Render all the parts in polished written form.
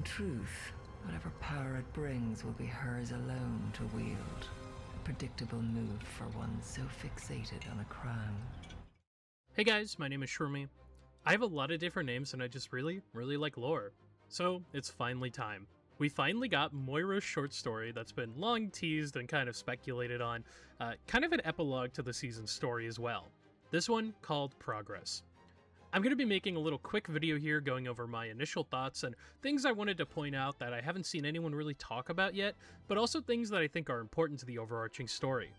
truth, whatever power it brings will be hers alone to wield. A predictable move for one so fixated on a crown. Hey guys, my name is Shurmi. I have a lot of different names and I just really like lore. So it's finally time. We finally got Moira's short story that's been long teased and kind of speculated on, kind of an epilogue to the season's story as well. This one called Progress. I'm going to be making a little quick video here going over my initial thoughts and things I wanted to point out that I haven't seen anyone really talk about yet, but also things that I think are important to the overarching story.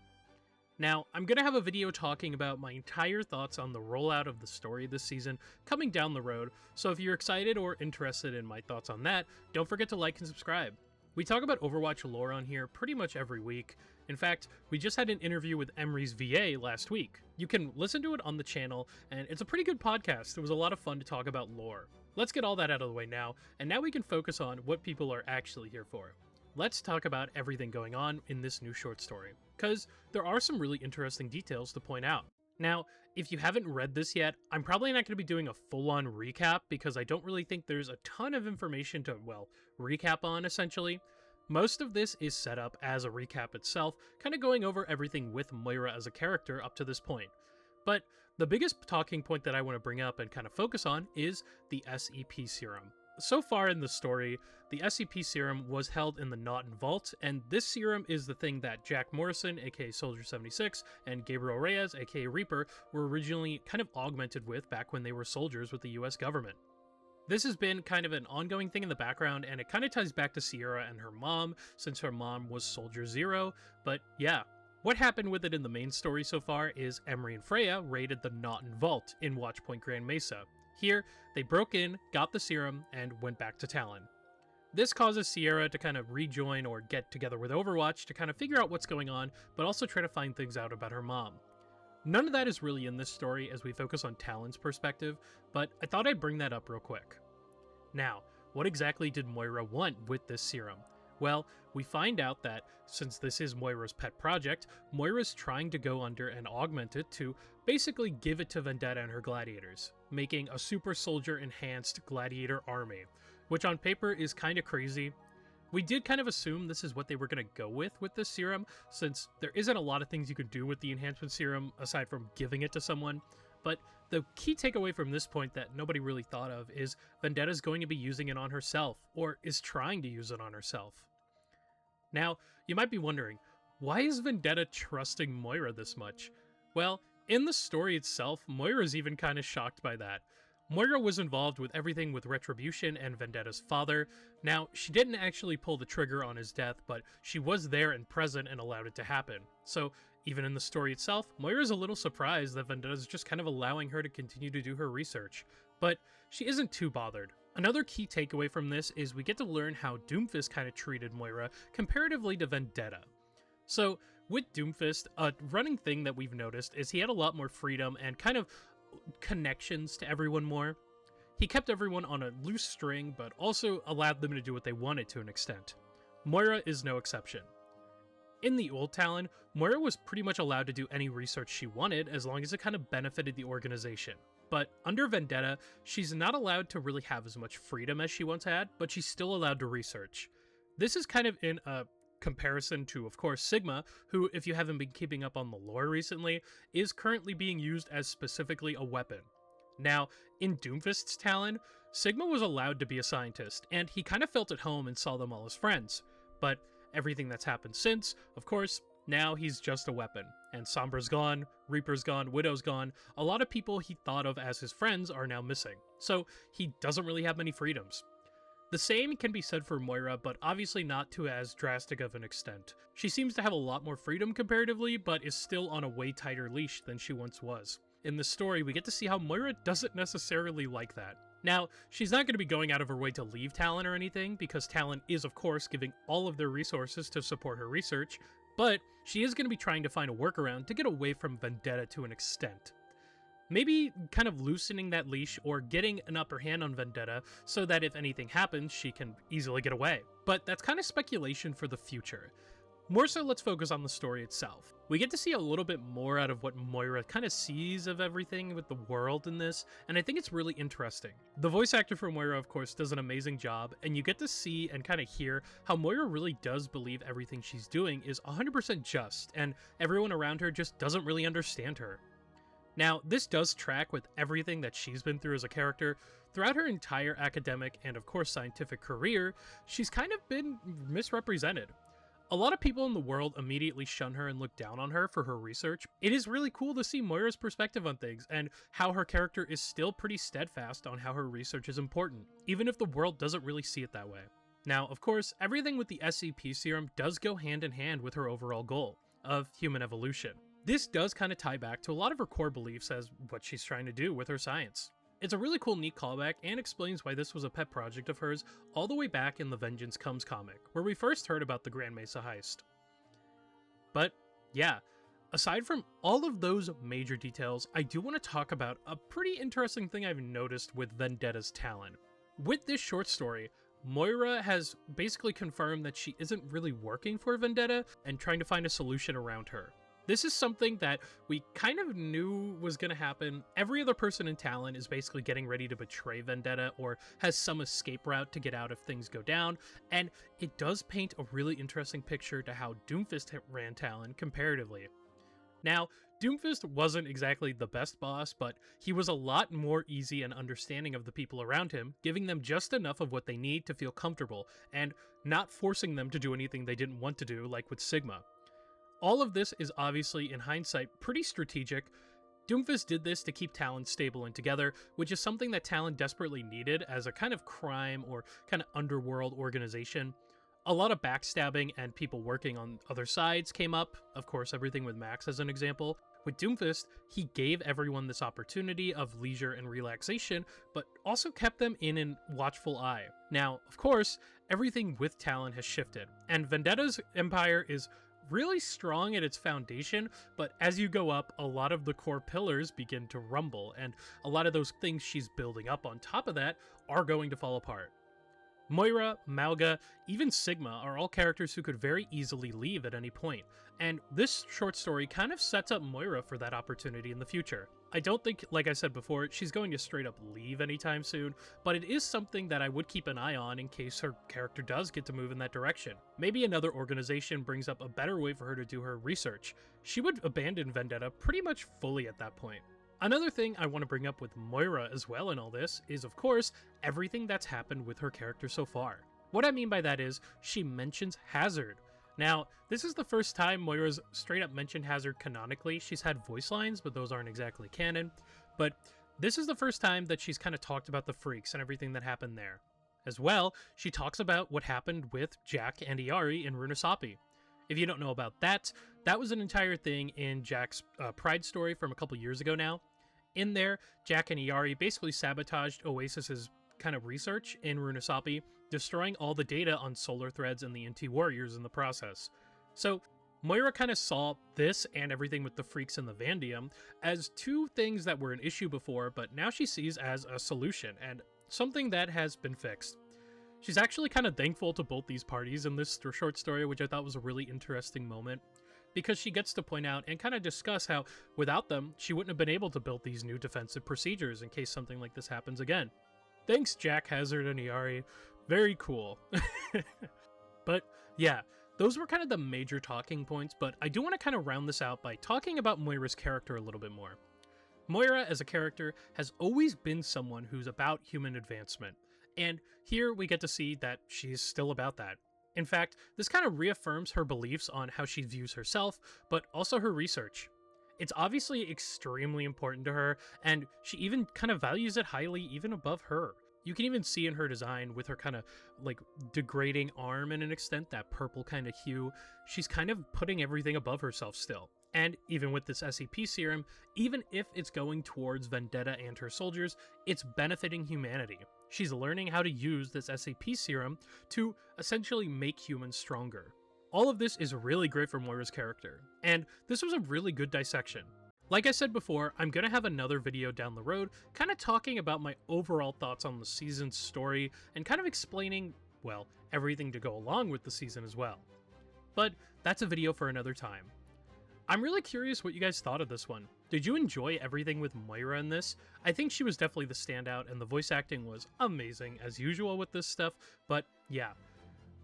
Now, I'm going to have a video talking about my entire thoughts on the rollout of the story this season coming down the road, so if you're excited or interested in my thoughts on that, don't forget to like and subscribe. We talk about Overwatch lore on here pretty much every week. In fact, we just had an interview with Emery's VA last week. You can listen to it on the channel, and it's a pretty good podcast. It was a lot of fun to talk about lore. Let's get all that out of the way now, and now we can focus on what people are actually here for. Let's talk about everything going on in this new short story, because there are some really interesting details to point out. Now, if you haven't read this yet, I'm probably not going to be doing a full-on recap because I don't really think there's a ton of information to, well, recap on, essentially. Most of this is set up as a recap itself, kind of going over everything with Moira as a character up to this point. But the biggest talking point that I want to bring up and kind of focus on is the SEP Serum. So far in the story, the SEP Serum was held in the Naughton Vault, and this serum is the thing that Jack Morrison, aka Soldier 76, and Gabriel Reyes, aka Reaper, were originally kind of augmented with back when they were soldiers with the US government. This has been kind of an ongoing thing in the background, and it kind of ties back to Sierra and her mom, since her mom was Soldier Zero, but yeah. What happened with it in the main story so far is Emery and Freya raided the Naughton Vault in Watchpoint Grand Mesa. Here, they broke in, got the serum, and went back to Talon. This causes Sierra to kind of rejoin or get together with Overwatch to kind of figure out what's going on, but also try to find things out about her mom. None of that is really in this story as we focus on Talon's perspective, but I thought I'd bring that up real quick. Now, what exactly did Moira want with this serum? Well, we find out that, since this is Moira's pet project, Moira's trying to go under and augment it to basically give it to Vendetta and her gladiators, making a super soldier enhanced gladiator army, which on paper is kind of crazy. We did kind of assume this is what they were going to go with this serum, since there isn't a lot of things you can do with the enhancement serum aside from giving it to someone. But the key takeaway from this point that nobody really thought of is Vendetta's going to be using it on herself, or is trying to use it on herself. Now, you might be wondering, why is Vendetta trusting Moira this much? Well, in the story itself, Moira's even kind of shocked by that. Moira was involved with everything with Retribution and Vendetta's father. Now, she didn't actually pull the trigger on his death, but she was there and present and allowed it to happen. So, even in the story itself, Moira's a little surprised that Vendetta's just kind of allowing her to continue to do her research. But she isn't too bothered. Another key takeaway from this is we get to learn how Doomfist kind of treated Moira comparatively to Vendetta. So, with Doomfist, a running thing that we've noticed is he had a lot more freedom and kind of connections to everyone more. He kept everyone on a loose string, but also allowed them to do what they wanted to an extent. Moira is no exception. In the old Talon, Moira was pretty much allowed to do any research she wanted as long as it kind of benefited the organization. But under Vendetta, she's not allowed to really have as much freedom as she once had, but she's still allowed to research. This is kind of in a comparison to, of course, Sigma, who, if you haven't been keeping up on the lore recently, is currently being used as specifically a weapon. Now, in Doomfist's Talon, Sigma was allowed to be a scientist, and he kind of felt at home and saw them all as friends. But everything that's happened since, of course, now he's just a weapon. And Sombra's gone, Reaper's gone, Widow's gone. A lot of people he thought of as his friends are now missing. So he doesn't really have many freedoms. The same can be said for Moira, but obviously not to as drastic of an extent. She seems to have a lot more freedom comparatively, but is still on a way tighter leash than she once was. In this story, we get to see how Moira doesn't necessarily like that. Now, she's not going to be going out of her way to leave Talon or anything, because Talon is of course giving all of their resources to support her research, but she is going to be trying to find a workaround to get away from Vendetta to an extent. Maybe kind of loosening that leash or getting an upper hand on Vendetta so that if anything happens, she can easily get away. But that's kind of speculation for the future. More so, let's focus on the story itself. We get to see a little bit more out of what Moira kind of sees of everything with the world in this, and I think it's really interesting. The voice actor for Moira, of course, does an amazing job, and you get to see and kind of hear how Moira really does believe everything she's doing is 100% just, and everyone around her just doesn't really understand her. Now, this does track with everything that she's been through as a character. Throughout her entire academic and, of course, scientific career, she's kind of been misrepresented. A lot of people in the world immediately shun her and look down on her for her research. It is really cool to see Moira's perspective on things and how her character is still pretty steadfast on how her research is important, even if the world doesn't really see it that way. Now, of course, everything with the SEP Serum does go hand in hand with her overall goal of human evolution. This does kind of tie back to a lot of her core beliefs as what she's trying to do with her science. It's a really cool, neat callback, and explains why this was a pet project of hers all the way back in the Vengeance Comes comic, where we first heard about the Grand Mesa heist. But, yeah, aside from all of those major details, I do want to talk about a pretty interesting thing I've noticed with Vendetta's talent. With this short story, Moira has basically confirmed that she isn't really working for Vendetta and trying to find a solution around her. This is something that we kind of knew was going to happen. Every other person in Talon is basically getting ready to betray Vendetta or has some escape route to get out if things go down, and it does paint a really interesting picture to how Doomfist ran Talon comparatively. Now, Doomfist wasn't exactly the best boss, but he was a lot more easy and understanding of the people around him, giving them just enough of what they need to feel comfortable, and not forcing them to do anything they didn't want to do, like with Sigma. All of this is obviously, in hindsight, pretty strategic. Doomfist did this to keep Talon stable and together, which is something that Talon desperately needed as a kind of crime or kind of underworld organization. A lot of backstabbing and people working on other sides came up, of course everything with Max as an example. With Doomfist, he gave everyone this opportunity of leisure and relaxation, but also kept them in an watchful eye. Now, of course, everything with Talon has shifted, and Vendetta's empire is really strong at its foundation, but as you go up, a lot of the core pillars begin to rumble, and a lot of those things she's building up on top of that are going to fall apart. Moira, Mauga, even Sigma are all characters who could very easily leave at any point, and this short story kind of sets up Moira for that opportunity in the future. I don't think, like I said before, she's going to straight up leave anytime soon, but it is something that I would keep an eye on in case her character does get to move in that direction. Maybe another organization brings up a better way for her to do her research. She would abandon Vendetta pretty much fully at that point. Another thing I want to bring up with Moira as well in all this is, of course, everything that's happened with her character so far. What I mean by that is, she mentions Hazard. Now, this is the first time Moira's straight up mentioned Hazard canonically. She's had voice lines, but those aren't exactly canon. But this is the first time that she's kind of talked about the freaks and everything that happened there. As well, she talks about what happened with Jack and Iari in Runasapi. If you don't know about that, that was an entire thing in Jack's Pride story from a couple years ago now. In there, Jack and Iari basically sabotaged Oasis's kind of research in Runasapi, destroying all the data on Solar Threads and the NT Warriors in the process. So, Moira kind of saw this and everything with the freaks and the Vandium as two things that were an issue before, but now she sees as a solution and something that has been fixed. She's actually kind of thankful to both these parties in this short story, which I thought was a really interesting moment, because she gets to point out and kind of discuss how without them, she wouldn't have been able to build these new defensive procedures in case something like this happens again. Thanks, Jack, Hazard, and Iari. Very cool. But yeah, those were kind of the major talking points, but I do want to kind of round this out by talking about Moira's character a little bit more. Moira, as a character, has always been someone who's about human advancement, and here we get to see that she's still about that. In fact, this kind of reaffirms her beliefs on how she views herself, but also her research. It's obviously extremely important to her, and she even kind of values it highly, even above her. You can even see in her design with her kind of like degrading arm in an extent, that purple kind of hue, she's kind of putting everything above herself still. And even with this SEP serum, even if it's going towards Vendetta and her soldiers, it's benefiting humanity. She's learning how to use this SEP serum to essentially make humans stronger. All of this is really great for Moira's character, and this was a really good dissection. Like I said before, I'm going to have another video down the road kind of talking about my overall thoughts on the season's story and kind of explaining, well, everything to go along with the season as well. but that's a video for another time. I'm really curious what you guys thought of this one. Did you enjoy everything with Moira in this? I think she was definitely the standout, and the voice acting was amazing as usual with this stuff, but yeah.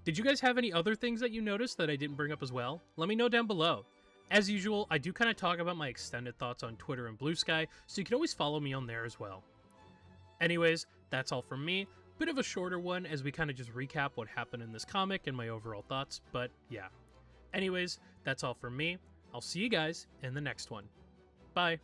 Did you guys have any other things that you noticed that I didn't bring up as well? Let me know down below. As usual, I do kind of talk about my extended thoughts on Twitter and Blue Sky, so you can always follow me on there as well. Anyways, that's all from me. Bit of a shorter one as we kind of just recap what happened in this comic and my overall thoughts, but yeah. Anyways, that's all from me. I'll see you guys in the next one. Bye.